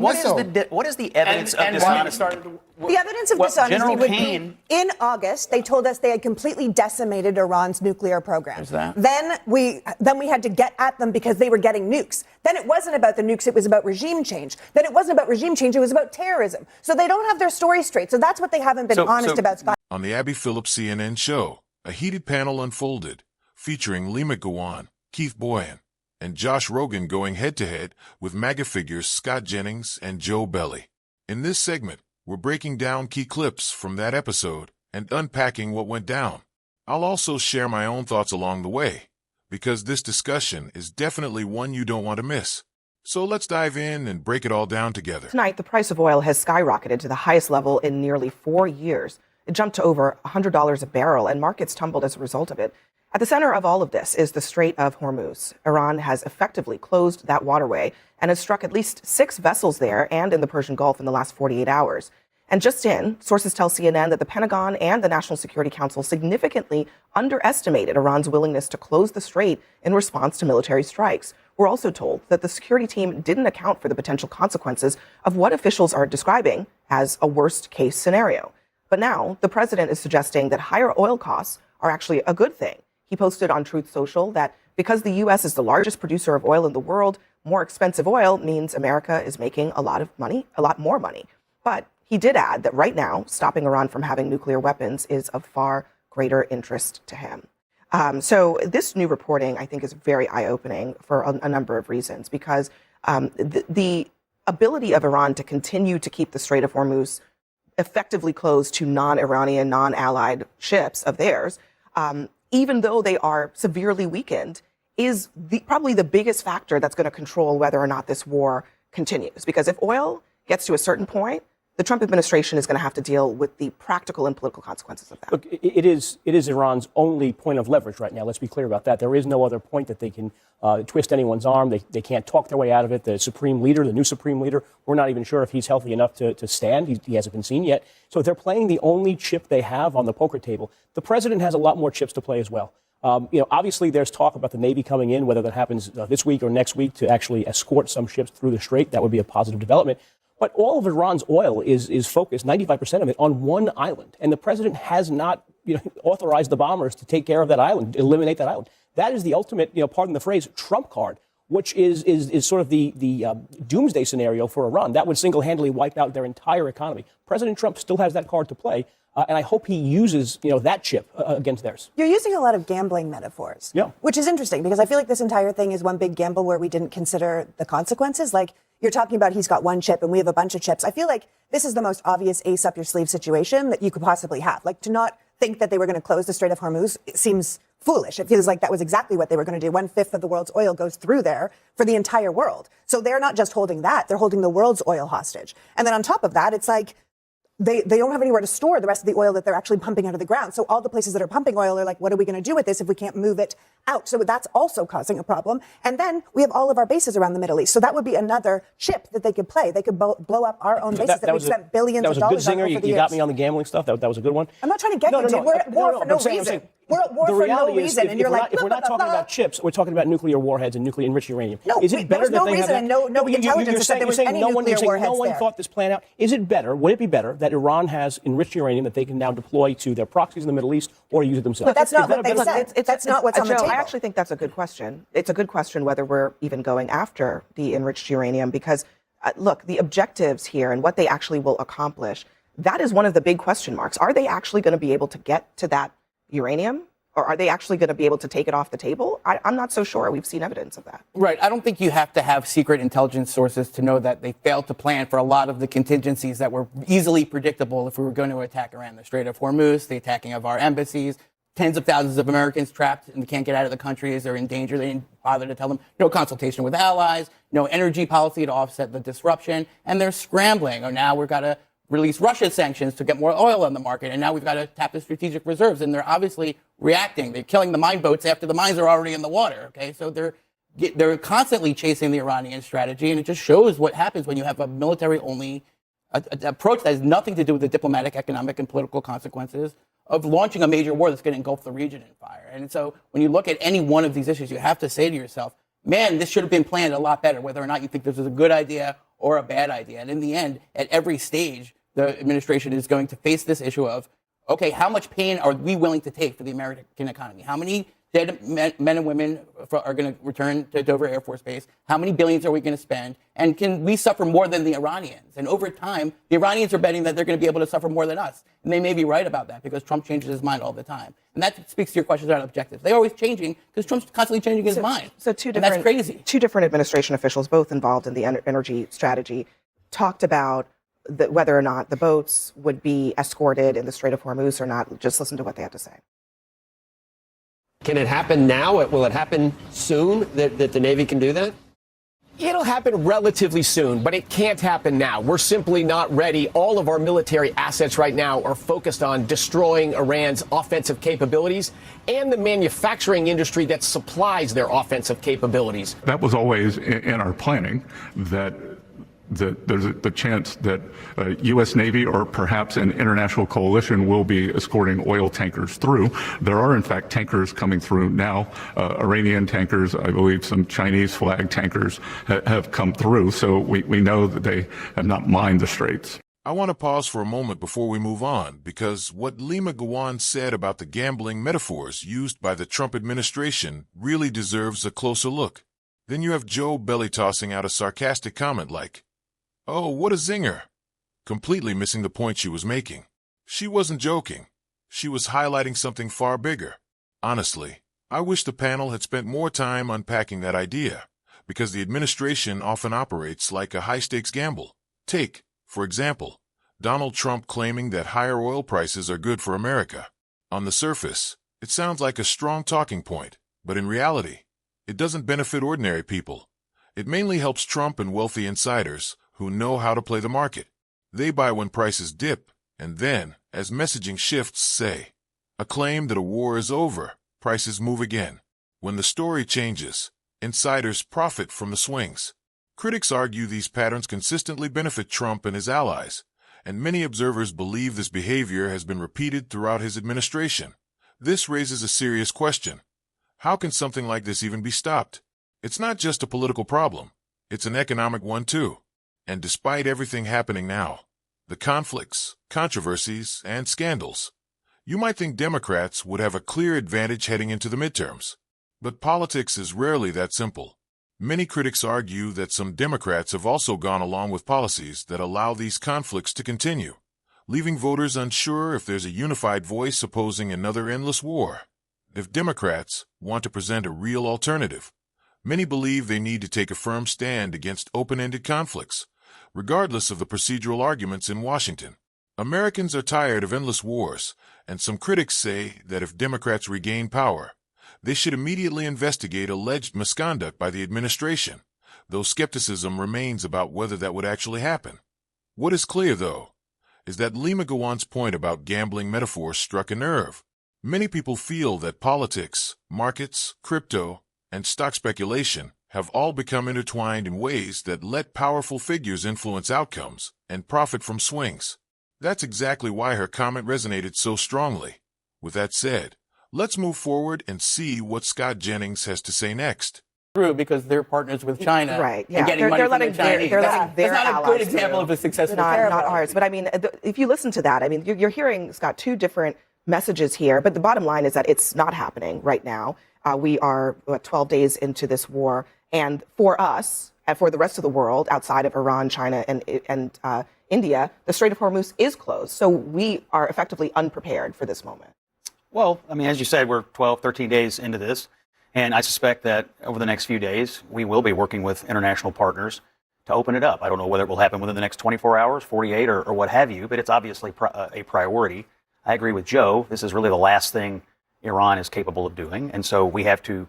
What is the evidence of dishonesty? The evidence of dishonesty would be, in August, they told us they had completely decimated Iran's nuclear program. There's that. Then we had to get at them because they were getting nukes. Then it wasn't about the nukes, it was about regime change. Then it wasn't about regime change, it was about terrorism. So they don't have their story straight. So that's what they haven't been honest about, Scott. On the Abby Phillip CNN show, a heated panel unfolded, featuring Lee McGowan, Keith Boyan, and Josh Rogan going head-to-head with MAGA figures Scott Jennings and Joe Belly. In this segment, we're breaking down key clips from that episode and unpacking what went down. I'll also share my own thoughts along the way, because this discussion is definitely one you don't want to miss. So let's dive in and break it all down together. Tonight, the price of oil has skyrocketed to the highest level in nearly 4 years. It jumped to over $100 a barrel, and markets tumbled as a result of it. At the center of all of this is the Strait of Hormuz. Iran has effectively closed that waterway and has struck at least 6 vessels there and in the Persian Gulf in the last 48 hours. And just in, sources tell CNN that the Pentagon and the National Security Council significantly underestimated Iran's willingness to close the strait in response to military strikes. We're also told that the security team didn't account for the potential consequences of what officials are describing as a worst-case scenario. But now, the president is suggesting that higher oil costs are actually a good thing. He posted on Truth Social that because the U.S. is the largest producer of oil in the world, more expensive oil means America is making a lot more money. But he did add that right now, stopping Iran from having nuclear weapons is of far greater interest to him. So this new reporting, I think, is very eye-opening for a number of reasons, because the ability of Iran to continue to keep the Strait of Hormuz effectively closed to non-Iranian, non-allied ships of theirs, even though they are severely weakened, is probably the biggest factor that's going to control whether or not this war continues. Because if oil gets to a certain point, the Trump administration is going to have to deal with the practical and political consequences of that. Look, it is Iran's only point of leverage right now. Let's be clear about that. There is no other point that they can twist anyone's arm. They can't talk their way out of it. The supreme leader, the new supreme leader, we're not even sure if he's healthy enough to stand. He hasn't been seen yet. So they're playing the only chip they have on the poker table. The president has a lot more chips to play as well. Obviously, there's talk about the Navy coming in, whether that happens this week or next week, to actually escort some ships through the strait. That would be a positive development. But all of Iran's oil is focused, 95% of it, on one island. And the president has not authorized the bombers to take care of that island, eliminate that island. That is the ultimate, pardon the phrase, trump card, which is sort of the doomsday scenario for Iran. That would single-handedly wipe out their entire economy. President Trump still has that card to play. And I hope he uses, that chip against theirs. You're using a lot of gambling metaphors, which is interesting because I feel like this entire thing is one big gamble where we didn't consider the consequences. Like you're talking about he's got one chip and we have a bunch of chips. I feel like this is the most obvious ace up your sleeve situation that you could possibly have. Like to not think that they were going to close the Strait of Hormuz, it seems foolish. It feels like that was exactly what they were going to do. 1/5 of the world's oil goes through there for the entire world. So they're not just holding that, they're holding the world's oil hostage. And then on top of that, it's like, they don't have anywhere to store the rest of the oil that they're actually pumping out of the ground. So all the places that are pumping oil are like, what are we going to do with this if we can't move it out? So that's also causing a problem. And then we have all of our bases around the Middle East. So that would be another chip that they could play. They could blow up our own bases that we've spent billions of dollars on over the years. You got me on the gambling stuff. That was a good one. I'm not trying to get you, dude. We're at war for no reason. We're at war for no reason. And you're like, if we're not talking about chips, we're talking about nuclear warheads and nuclear enriched uranium. No, is it better there was no reason and no intelligence that there was any nuclear warheads there. No one thought this plan out. Is it better? Would it be better that Iran has enriched uranium that they can now deploy to their proxies in the Middle East or use it themselves? But that's not what they said. That's not what's on the table. I actually think that's a good question. It's a good question whether we're even going after the enriched uranium because, look, the objectives here and what they actually will accomplish, that is one of the big question marks. Are they actually going to be able to get to that uranium? Or are they actually going to be able to take it off the table? I'm not so sure. We've seen evidence of that. Right. I don't think you have to have secret intelligence sources to know that they failed to plan for a lot of the contingencies that were easily predictable if we were going to attack around the Strait of Hormuz, the attacking of our embassies, tens of thousands of Americans trapped and can't get out of the country as they're in danger. They didn't bother to tell them. No consultation with allies, no energy policy to offset the disruption. And they're scrambling. Or now we've got to release Russia sanctions to get more oil on the market. And now we've got to tap the strategic reserves. And they're obviously reacting. They're killing the mine boats after the mines are already in the water. Okay, so they're constantly chasing the Iranian strategy. And it just shows what happens when you have a military-only approach that has nothing to do with the diplomatic, economic, and political consequences of launching a major war that's going to engulf the region in fire. And so when you look at any one of these issues, you have to say to yourself, man, this should have been planned a lot better, whether or not you think this is a good idea or a bad idea. And in the end, at every stage, the administration is going to face this issue of, okay, how much pain are we willing to take for the American economy? How many dead men and women are going to return to Dover Air Force Base? How many billions are we going to spend? And can we suffer more than the Iranians? And over time, the Iranians are betting that they're going to be able to suffer more than us. And they may be right about that because Trump changes his mind all the time. And that speaks to your questions about objectives. They're always changing because Trump's constantly changing his mind. So that's crazy. Two different administration officials, both involved in the energy strategy, talked about whether or not the boats would be escorted in the Strait of Hormuz or not. Just listen to what they had to say. Can it happen now? Will it happen soon that the Navy can do that? It'll happen relatively soon, but it can't happen now. We're simply not ready. All of our military assets right now are focused on destroying Iran's offensive capabilities and the manufacturing industry that supplies their offensive capabilities. That was always in our planning, that there's the chance that U.S. Navy or perhaps an international coalition will be escorting oil tankers through. There are, in fact, tankers coming through now. Iranian tankers, I believe some Chinese flag tankers have come through. So we know that they have not mined the straits. I want to pause for a moment before we move on, because what Lima Gawan said about the gambling metaphors used by the Trump administration really deserves a closer look. Then you have Joe belly tossing out a sarcastic comment like, "Oh, what a zinger," completely missing the point she was making. She wasn't joking. She was highlighting something far bigger. Honestly, I wish the panel had spent more time unpacking that idea, because the administration often operates like a high-stakes gamble. Take, for example, Donald Trump claiming that higher oil prices are good for America. On the surface, it sounds like a strong talking point, but in reality, it doesn't benefit ordinary people. It mainly helps Trump and wealthy insiders who know how to play the market. They buy when prices dip, and then, as messaging shifts, say, a claim that a war is over, prices move again. When the story changes, insiders profit from the swings. Critics argue these patterns consistently benefit Trump and his allies, and many observers believe this behavior has been repeated throughout his administration. This raises a serious question. How can something like this even be stopped? It's not just a political problem. It's an economic one, too. And despite everything happening now, the conflicts, controversies, and scandals, you might think Democrats would have a clear advantage heading into the midterms. But politics is rarely that simple. Many critics argue that some Democrats have also gone along with policies that allow these conflicts to continue, leaving voters unsure if there's a unified voice opposing another endless war. If Democrats want to present a real alternative, many believe they need to take a firm stand against open-ended conflicts, regardless of the procedural arguments in Washington. Americans are tired of endless wars, and some critics say that if Democrats regain power, they should immediately investigate alleged misconduct by the administration, though skepticism remains about whether that would actually happen. What is clear, though, is that Lima Gawan's point about gambling metaphors struck a nerve. Many people feel that politics, markets, crypto, and stock speculation have all become intertwined in ways that let powerful figures influence outcomes and profit from swings. That's exactly why her comment resonated so strongly. With that said, let's move forward and see what Scott Jennings has to say next. Through because they're partners with China, right? Yeah, and getting money from the Chinese. That's not a good example of a successful. Not ours, but I mean, if you listen to that, I mean, you're hearing, Scott, two different messages here. But the bottom line is that it's not happening right now. We are 12 days into this war, and for us and for the rest of the world outside of Iran, China, and India, the Strait of Hormuz is closed. So we are effectively unprepared for this moment. Well, I mean, as you said, we're 12, 13 days into this. And I suspect that over the next few days, we will be working with international partners to open it up. I don't know whether it will happen within the next 24 hours, 48, or what have you, but it's obviously a priority. I agree with Joe. This is really the last thing Iran is capable of doing. And so we have to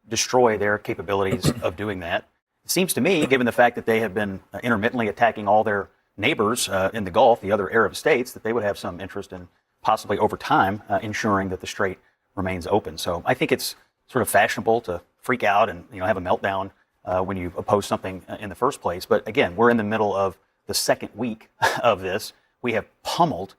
destroy their capabilities of doing that. It seems to me, given the fact that they have been intermittently attacking all their neighbors in the Gulf, the other Arab states, that they would have some interest in possibly over time ensuring that the strait remains open. So I think it's sort of fashionable to freak out and have a meltdown when you oppose something in the first place. But again, we're in the middle of the second week of this. We have pummeled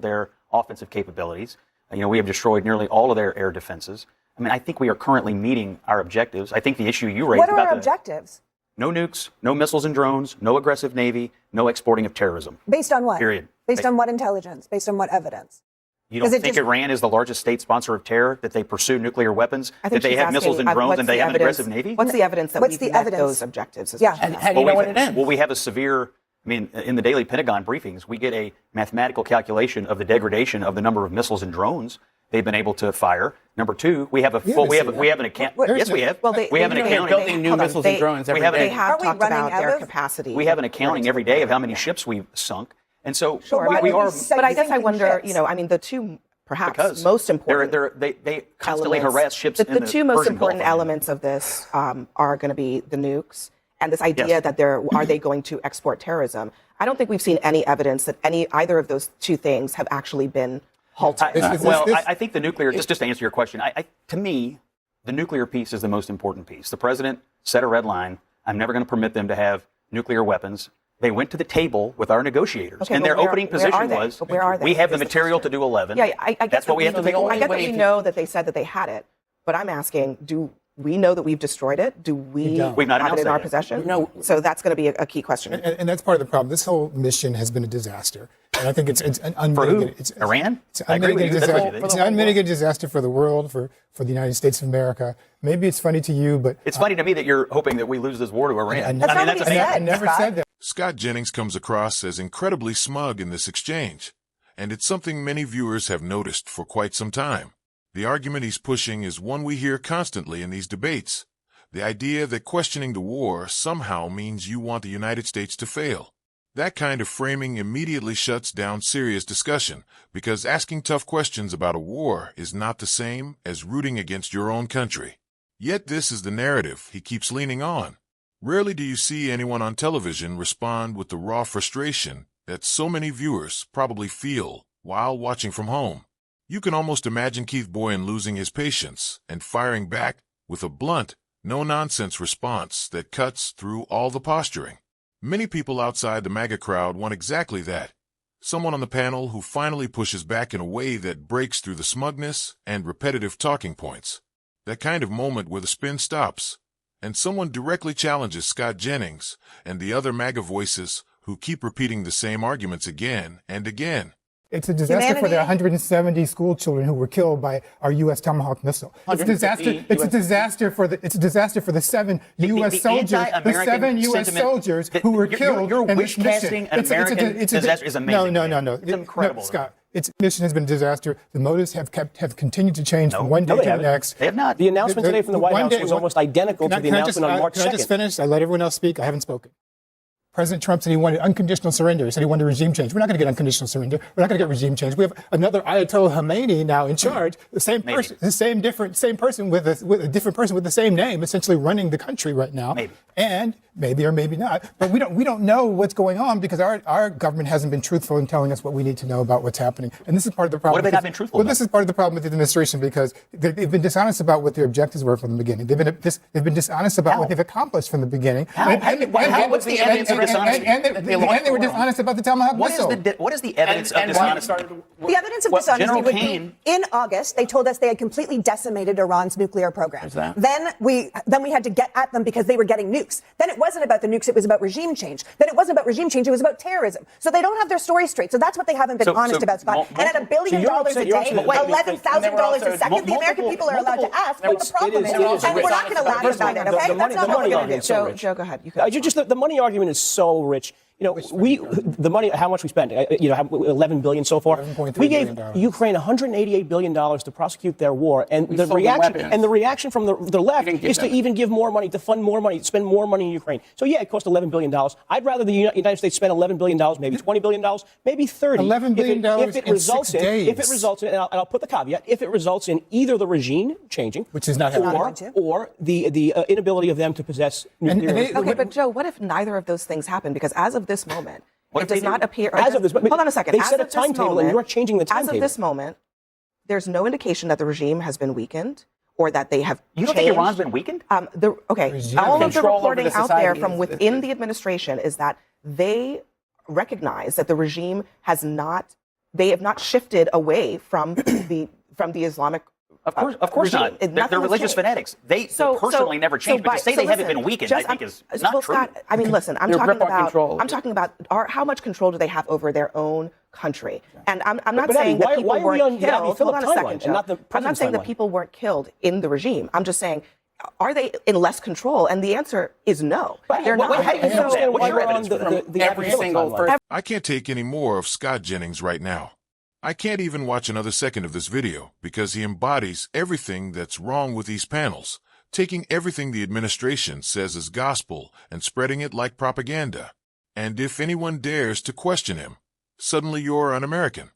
their offensive capabilities. We have destroyed nearly all of their air defenses. I mean, I think we are currently meeting our objectives. I think the issue you raised What are about our objectives? No nukes, no missiles and drones, no aggressive Navy, no exporting of terrorism. Based on what? Period. Based on what intelligence? Based on what evidence? You don't think Iran is the largest state sponsor of terror, that they pursue nuclear weapons, that they have missiles and drones, and they have an aggressive Navy? What's the evidence that we've met those objectives? Yeah. And how do you know what it is? Well, we have a severe, I mean, in the daily Pentagon briefings, we get a mathematical calculation of the degradation of the number of missiles and drones they've been able to fire. Number two, we have a full, we have an account. Yes, we have. Well, we have an accounting. Building new missiles and drones every day. They have talked about their capacity. We have an accounting every day of how many ships we've sunk. And so we are. But I guess I wonder, I mean, the two perhaps most important. They constantly harass ships. The two most important elements of this are going to be the nukes and this idea that are they going to export terrorism. I don't think we've seen any evidence that either of those two things have actually been halted. I think the nuclear, just to answer your question, to me, the nuclear piece is the most important piece. The president set a red line. I'm never going to permit them to have nuclear weapons. They went to the table with our negotiators, and their opening position was, where are they? We have the material to do 11. Yeah, I get that's what we have to take away. I get that we know that they said that they had it, but I'm asking, do we know that we've destroyed it? Do we've not have it in our possession? No. So that's going to be a key question. And that's part of the problem. This whole mission has been a disaster. And I think it's an unmitigated. For who? Iran? It's an unmitigated disaster. It's an unmitigated disaster for the world, for the United States of America. Maybe it's funny to you, but it's funny to me that you're hoping that we lose this war to Iran. I never said that. Scott Jennings comes across as incredibly smug in this exchange, and it's something many viewers have noticed for quite some time. The argument he's pushing is one we hear constantly in these debates. The idea that questioning the war somehow means you want the United States to fail. That kind of framing immediately shuts down serious discussion, because asking tough questions about a war is not the same as rooting against your own country. Yet this is the narrative he keeps leaning on. Rarely do you see anyone on television respond with the raw frustration that so many viewers probably feel while watching from home. You can almost imagine Keith Boyan losing his patience and firing back with a blunt, no-nonsense response that cuts through all the posturing. Many people outside the MAGA crowd want exactly that. Someone on the panel who finally pushes back in a way that breaks through the smugness and repetitive talking points. That kind of moment where the spin stops, and someone directly challenges Scott Jennings and the other MAGA voices who keep repeating the same arguments again and again. It's a disaster for the 170 school children who were killed by our U.S. Tomahawk missile. It's a disaster. It's a disaster for the 7 U.S. soldiers. The 7 U.S. soldiers who were killed. You're in this wish-casting an American disaster is amazing. No. It's incredible. No, Scott. Its mission has been a disaster. The motives have continued to change from one day to the next. They have not. The announcement today from the White House was almost identical to the announcement on March 2nd. Can I just finish? I let everyone else speak. I haven't spoken. President Trump said he wanted unconditional surrender. He said he wanted regime change. We're not going to get unconditional surrender. We're not going to get regime change. We have another Ayatollah Khomeini now in charge. The same person, same person with a different person with the same name, essentially running the country right now. And maybe or maybe not. But we don't know what's going on because our government hasn't been truthful in telling us what we need to know about what's happening. And this is part of the problem. What have they not been truthful about? This is part of the problem with the administration because they've been dishonest about what their objectives were from the beginning. They've been dishonest about what they've accomplished from the beginning. What's the evidence of dishonesty? And they were dishonest about the Tomahawk missile. What is the evidence of dishonesty? The evidence of dishonesty would be in August, they told us they had completely decimated Iran's nuclear program. Then we had to get at them because they were getting nukes. Then it wasn't about the nukes, it was about regime change. Then it wasn't about regime change, it was about terrorism. So they don't have their story straight. So that's what they haven't been honest about, Scott. And at $1 billion a day, $11,000 a second, the American people are allowed to ask what the problem is. And we're not going to laugh about it, okay? That's not what we're going to do. Joe, go ahead. The money argument is so rich. The money, how much we spent, $11 billion so far. We gave Ukraine $188 billion to prosecute their war, and the reaction from the left is to even give more money, to fund more money, spend more money in Ukraine. So yeah, it cost $11 billion. I'd rather the United States spend $11 billion, maybe $20 billion, maybe $30. $11 billion in 6 days. If it results in, and I'll put the caveat, if it results in either the regime changing, which is not happening, or the inability of them to possess nuclear. Okay, but Joe, what if neither of those things happen? Because as of this moment, it does not appear. As of this moment, hold on a second. They set a timetable, and you're changing the timetable. As of this moment, there's no indication that the regime has been weakened or that they have. You don't think Iran's been weakened? All of the reporting out there from within the administration is that they recognize that the regime has not. They have not shifted away from the Islamic Of course not. They're religious fanatics. They personally never changed, but to say they haven't been weakened, I think is not true. Scott, I mean, listen, I'm talking about how much control do they have over their own country? And I'm not saying that people weren't killed. Hold on a second, Joe. I'm not saying that people weren't killed in the regime. I'm just saying, are they in less control? And the answer is no. They're not. How do you know that? What's your evidence from every single person? I can't take any more of Scott Jennings right now. I can't even watch another second of this video because he embodies everything that's wrong with these panels, taking everything the administration says is gospel and spreading it like propaganda. And if anyone dares to question him, suddenly you're un-American.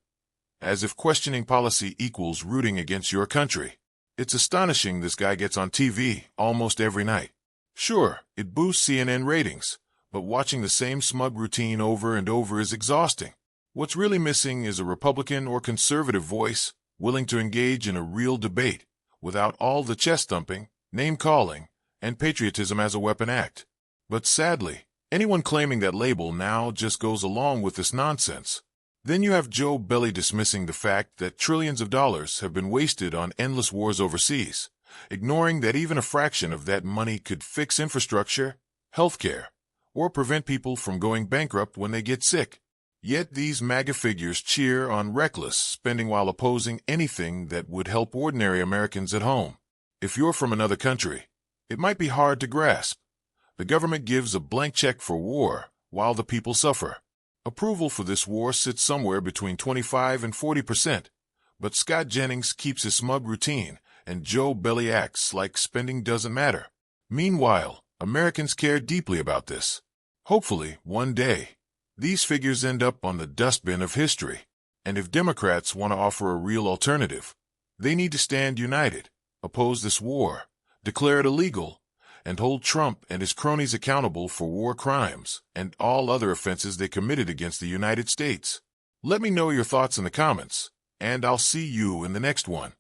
As if questioning policy equals rooting against your country. It's astonishing this guy gets on TV almost every night. Sure, it boosts CNN ratings, but watching the same smug routine over and over is exhausting. What's really missing is a Republican or conservative voice willing to engage in a real debate without all the chest-thumping, name-calling, and patriotism as a weapon act. But sadly, anyone claiming that label now just goes along with this nonsense. Then you have Joe Belly dismissing the fact that trillions of dollars have been wasted on endless wars overseas, ignoring that even a fraction of that money could fix infrastructure, healthcare, or prevent people from going bankrupt when they get sick. Yet these MAGA figures cheer on reckless spending while opposing anything that would help ordinary Americans at home. If you're from another country, it might be hard to grasp. The government gives a blank check for war while the people suffer. Approval for this war sits somewhere between 25 and 40%, but Scott Jennings keeps his smug routine and Joe Belly acts like spending doesn't matter. Meanwhile, Americans care deeply about this. Hopefully, one day, these figures end up on the dustbin of history, and if Democrats want to offer a real alternative, they need to stand united, oppose this war, declare it illegal, and hold Trump and his cronies accountable for war crimes and all other offenses they committed against the United States. Let me know your thoughts in the comments, and I'll see you in the next one.